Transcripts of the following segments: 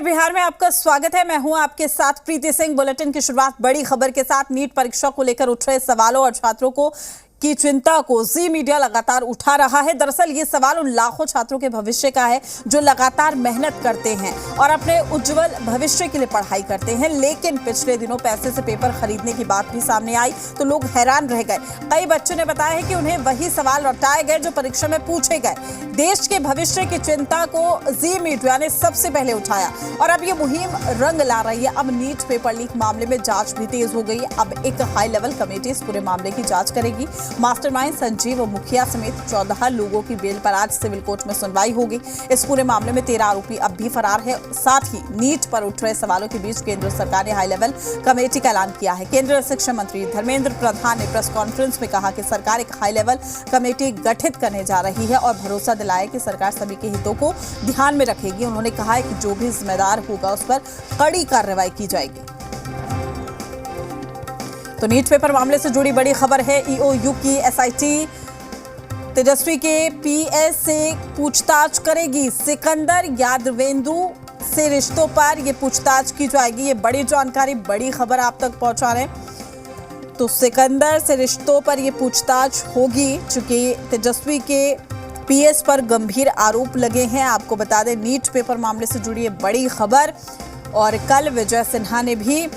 बिहार में आपका स्वागत है। मैं हूं आपके साथ प्रीति सिंह। बुलेटिन की शुरुआत बड़ी खबर के साथ। नीट परीक्षा को लेकर उठ रहे सवालों और छात्रों को की चिंता को जी मीडिया लगातार उठा रहा है। दरअसल ये सवाल उन लाखों छात्रों के भविष्य का है जो लगातार मेहनत करते हैं और अपने उज्जवल भविष्य के लिए पढ़ाई करते हैं, लेकिन पिछले दिनों पैसे से पेपर खरीदने की बात भी सामने आई तो लोग हैरान रह गए। कई बच्चों ने बताया है कि उन्हें वही सवाल लौटाए गए जो परीक्षा में पूछे गए। देश के भविष्य की चिंता को जी मीडिया ने सबसे पहले उठाया और अब ये मुहिम रंग ला रही है। अब नीट पेपर लीक मामले में जांच भी तेज हो गई है। अब एक हाई लेवल कमेटी इस पूरे मामले की जांच करेगी। मास्टरमाइंड संजीव मुखिया समेत 14 लोगों की बेल पर आज सिविल कोर्ट में सुनवाई होगी। इस पूरे मामले में 13 आरोपी अब भी फरार है। साथ ही नीट पर उठ रहे सवालों के बीच केंद्र सरकार ने हाई लेवल कमेटी का ऐलान किया है। केंद्रीय शिक्षा मंत्री धर्मेंद्र प्रधान ने प्रेस कॉन्फ्रेंस में कहा कि सरकार एक हाई लेवल कमेटी गठित करने जा रही है और भरोसा दिलाया कि सरकार सभी के हितों को ध्यान में रखेगी। उन्होंने कहा है कि जो भी जिम्मेदार होगा उस पर कड़ी कार्रवाई की जाएगी। तो नीट पेपर मामले से जुड़ी बड़ी खबर है। ईओयू की एसआईटी तेजस्वी के पीएस से पूछताछ करेगी। सिकंदर यादवेंदु से रिश्तों पर यह पूछताछ की जाएगी। ये बड़ी जानकारी, बड़ी खबर आप तक पहुंचा रहे हैं। तो सिकंदर से रिश्तों पर यह पूछताछ होगी, चूंकि तेजस्वी के पीएस पर गंभीर आरोप लगे हैं। आपको बता दें नीट पेपर मामले से जुड़ी ये बड़ी खबर। और कल विजय सिन्हा ने भी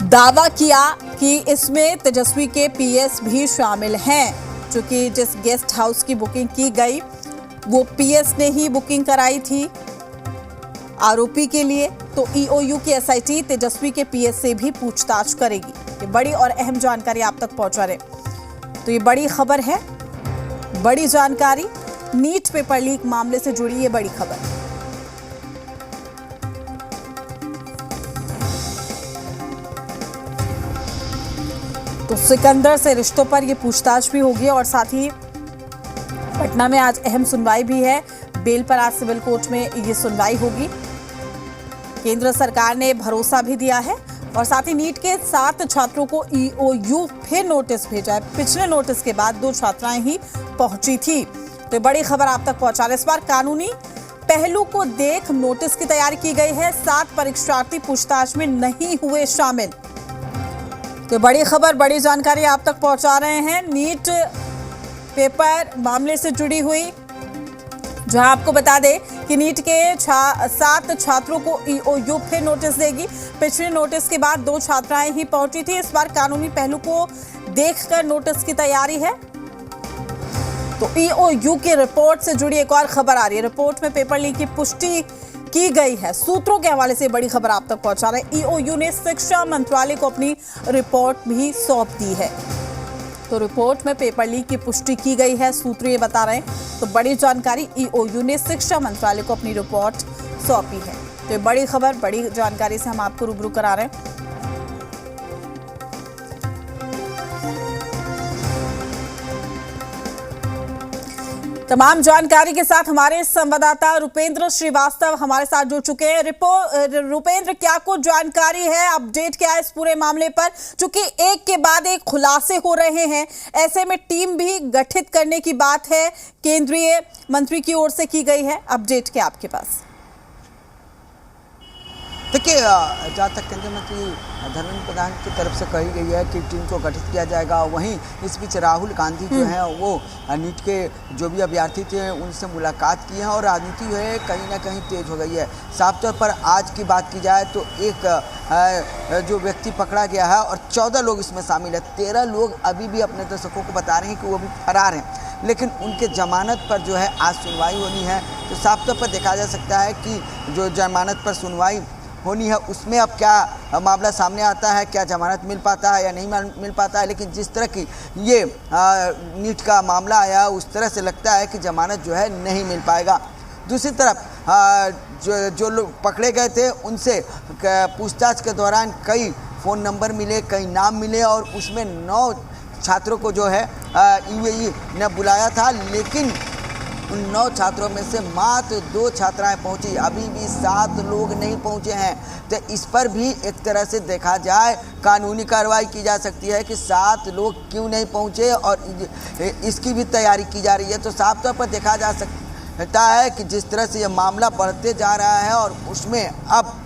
दावा किया कि इसमें तेजस्वी के पीएस भी शामिल हैं, क्योंकि जिस गेस्ट हाउस की बुकिंग की गई वो पीएस ने ही बुकिंग कराई थी आरोपी के लिए। तो ईओयू की एसआईटी तेजस्वी के पीएस से भी पूछताछ करेगी। ये बड़ी और अहम जानकारी आप तक पहुंचा रहे। तो ये बड़ी खबर है, बड़ी जानकारी। नीट पेपर लीक मामले से जुड़ी ये बड़ी खबर। तो सिकंदर से रिश्तों पर यह पूछताछ भी होगी और साथ ही पटना में आज अहम सुनवाई भी है। बेल पर आज सिविल कोर्ट में ये सुनवाई होगी। केंद्र सरकार ने भरोसा भी दिया है और साथ ही नीट के 7 छात्रों को ईओयू फिर नोटिस भेजा है। पिछले नोटिस के बाद 2 छात्राएं ही पहुंची थी। तो बड़ी खबर आप तक पहुंचा रहे। इस बार कानूनी पहलू को देख नोटिस की तैयारी की गई है। 7 परीक्षार्थी पूछताछ में नहीं हुए शामिल। तो बड़ी खबर, बड़ी जानकारी आप तक पहुंचा रहे हैं। नीट पेपर मामले से जुड़ी हुई, जहां आपको बता दें कि नीट के 7 छात्रों को ईओयू फिर नोटिस देगी। पिछले नोटिस के बाद 2 छात्राएं ही पहुंची थी। इस बार कानूनी पहलू को देखकर नोटिस की तैयारी है। तो ईओयू की रिपोर्ट से जुड़ी एक और खबर आ रही है। रिपोर्ट में पेपर लीक की पुष्टि की गई है। सूत्रों के हवाले से बड़ी खबर आप तक पहुंचा रहे हैं। ईओयू ने शिक्षा मंत्रालय को अपनी रिपोर्ट भी सौंप दी है। तो रिपोर्ट में पेपर लीक की पुष्टि की गई है, सूत्र ये बता रहे हैं। तो बड़ी जानकारी, ईओयू ने शिक्षा मंत्रालय को अपनी रिपोर्ट सौंपी है। तो ये बड़ी खबर, बड़ी जानकारी से हम आपको रूबरू करा रहे हैं। तमाम जानकारी के साथ हमारे संवाददाता रुपेंद्र श्रीवास्तव हमारे साथ जुड़ चुके हैं। रुपेंद्र, क्या कुछ जानकारी है, अपडेट क्या है इस पूरे मामले पर? चूंकि एक के बाद एक खुलासे हो रहे हैं, ऐसे में टीम भी गठित करने की बात है केंद्रीय मंत्री की ओर से की गई है। अपडेट क्या आपके पास? देखिए, जहाँ तक केंद्रीय मंत्री धर्मेंद्र प्रधान की तरफ से कही गई है कि टीम को गठित किया जाएगा, वहीं इस बीच राहुल गांधी जो हैं वो नीट के जो भी अभ्यर्थी थे उनसे मुलाकात की है और राजनीति जो है कहीं ना कहीं तेज हो गई है। साफ तौर पर आज की बात की जाए तो एक जो व्यक्ति पकड़ा गया है और 14 लोग इसमें शामिल है। 13 लोग अभी भी अपने दर्शकों को बता रहे हैं कि वो भी फरार हैं, लेकिन उनके जमानत पर जो है आज सुनवाई होनी है। तो साफ तौर पर देखा जा सकता है कि जो जमानत पर सुनवाई होनी है उसमें अब क्या मामला सामने आता है, क्या जमानत मिल पाता है या नहीं मिल पाता है। लेकिन जिस तरह की ये नीट का मामला आया उस तरह से लगता है कि जमानत जो है नहीं मिल पाएगा। दूसरी तरफ जो लोग पकड़े गए थे उनसे पूछताछ के दौरान कई फ़ोन नंबर मिले, कई नाम मिले और उसमें 9 छात्रों को जो है ईओयू ने बुलाया था, लेकिन उन 9 छात्रों में से मात्र 2 छात्राएं पहुंची। अभी भी 7 लोग नहीं पहुंचे हैं। तो इस पर भी एक तरह से देखा जाए कानूनी कार्रवाई की जा सकती है कि 7 लोग क्यों नहीं पहुंचे और इसकी भी तैयारी की जा रही है। तो साफ तौर पर देखा जा कहता है कि जिस तरह से ये मामला बढ़ते जा रहा है और उसमें अब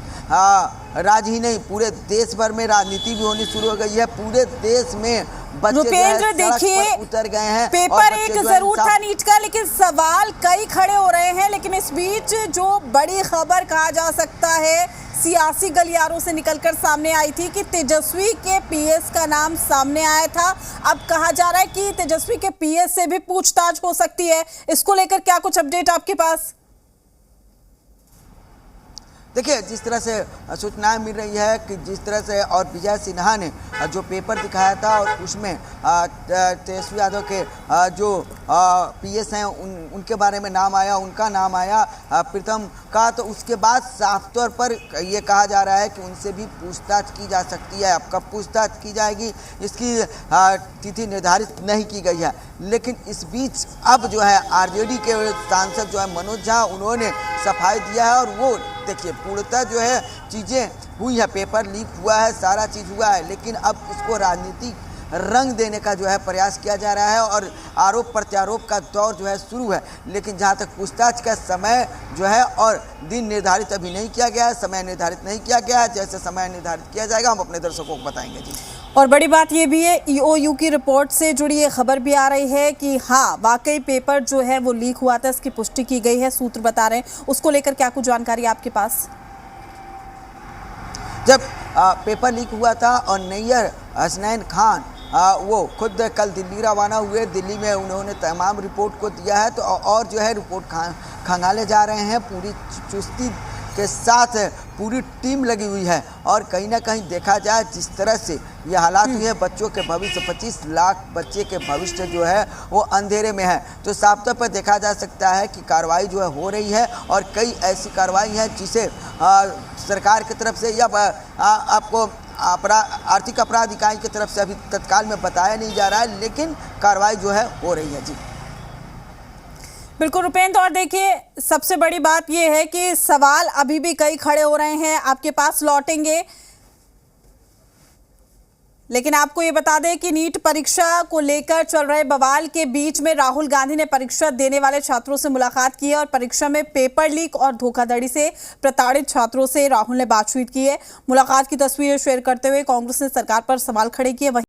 राज्य ही नहीं पूरे देश भर में राजनीति भी होनी शुरू हो गई है। पूरे देश में बच्चे रुपेंद्र देखिए उतर गए हैं। पेपर एक जरूर था नीट का, लेकिन सवाल कई खड़े हो रहे हैं। लेकिन इस बीच जो बड़ी खबर कहा जा सकता है सियासी गलियारों से निकलकर सामने आई थी कि तेजस्वी के पीएस का नाम सामने आया था। अब कहा जा रहा है कि तेजस्वी के पीएस से भी पूछताछ हो सकती है। इसको लेकर क्या कुछ अपडेट आपके पास? देखिए, जिस तरह से सूचनाएं मिल रही है कि जिस तरह से और विजय सिन्हा ने जो पेपर दिखाया था और उसमें तेजस्वी यादव के जो पीएस हैं उनके बारे में नाम आया, उनका नाम आया प्रीतम का, तो उसके बाद साफ तौर पर ये कहा जा रहा है कि उनसे भी पूछताछ की जा सकती है। अब कब पूछताछ की जाएगी इसकी तिथि निर्धारित नहीं की गई है। लेकिन इस बीच अब जो है आरजेडी के सांसद जो है मनोज झा, उन्होंने सफाई दिया है और वो देखिए पूर्णतः जो है चीज़ें हुई है, पेपर लीक हुआ है, सारा चीज़ हुआ है, लेकिन अब इसको राजनीतिक रंग देने का जो है प्रयास किया जा रहा है और आरोप प्रत्यारोप का दौर जो है शुरू है। लेकिन जहाँ तक पूछताछ का समय जो है और दिन निर्धारित अभी नहीं किया गया है, समय निर्धारित नहीं किया गया है। जैसे समय निर्धारित किया जाएगा हम अपने दर्शकों को बताएंगे जी। और बड़ी बात ये भी है, ईओयू की रिपोर्ट से जुड़ी ये खबर भी आ रही है कि हाँ वाकई पेपर जो है वो लीक हुआ था, इसकी पुष्टि की गई है, सूत्र बता रहे हैं। उसको लेकर क्या कुछ जानकारी आपके पास? जब पेपर लीक हुआ था और नैयर हसनैन खान वो खुद कल दिल्ली रवाना हुए, दिल्ली में उन्होंने तमाम रिपोर्ट को दिया है, तो और जो है रिपोर्ट खंगाले जा रहे हैं। पूरी चुस्ती के साथ पूरी टीम लगी हुई है और कहीं ना कहीं देखा जाए जिस तरह से ये हालात हुए हैं, बच्चों के भविष्य 25 लाख बच्चे के भविष्य जो है वो अंधेरे में है, तो साफ तौर पर देखा जा सकता है कि कार्रवाई जो है हो रही है और कई ऐसी कार्रवाई है जिसे सरकार की तरफ से या आपको आर्थिक अपराध इकाई की तरफ से अभी तत्काल में बताया नहीं जा रहा है, लेकिन कार्रवाई जो है हो रही है जी। बिल्कुल रुपेंद्र, और देखिए सबसे बड़ी बात यह है कि सवाल अभी भी कई खड़े हो रहे हैं, आपके पास लौटेंगे। लेकिन आपको ये बता दें कि नीट परीक्षा को लेकर चल रहे बवाल के बीच में राहुल गांधी ने परीक्षा देने वाले छात्रों से मुलाकात की है और परीक्षा में पेपर लीक और धोखाधड़ी से प्रताड़ित छात्रों से राहुल ने बातचीत की है। मुलाकात की तस्वीरें शेयर करते हुए कांग्रेस ने सरकार पर सवाल खड़े किए।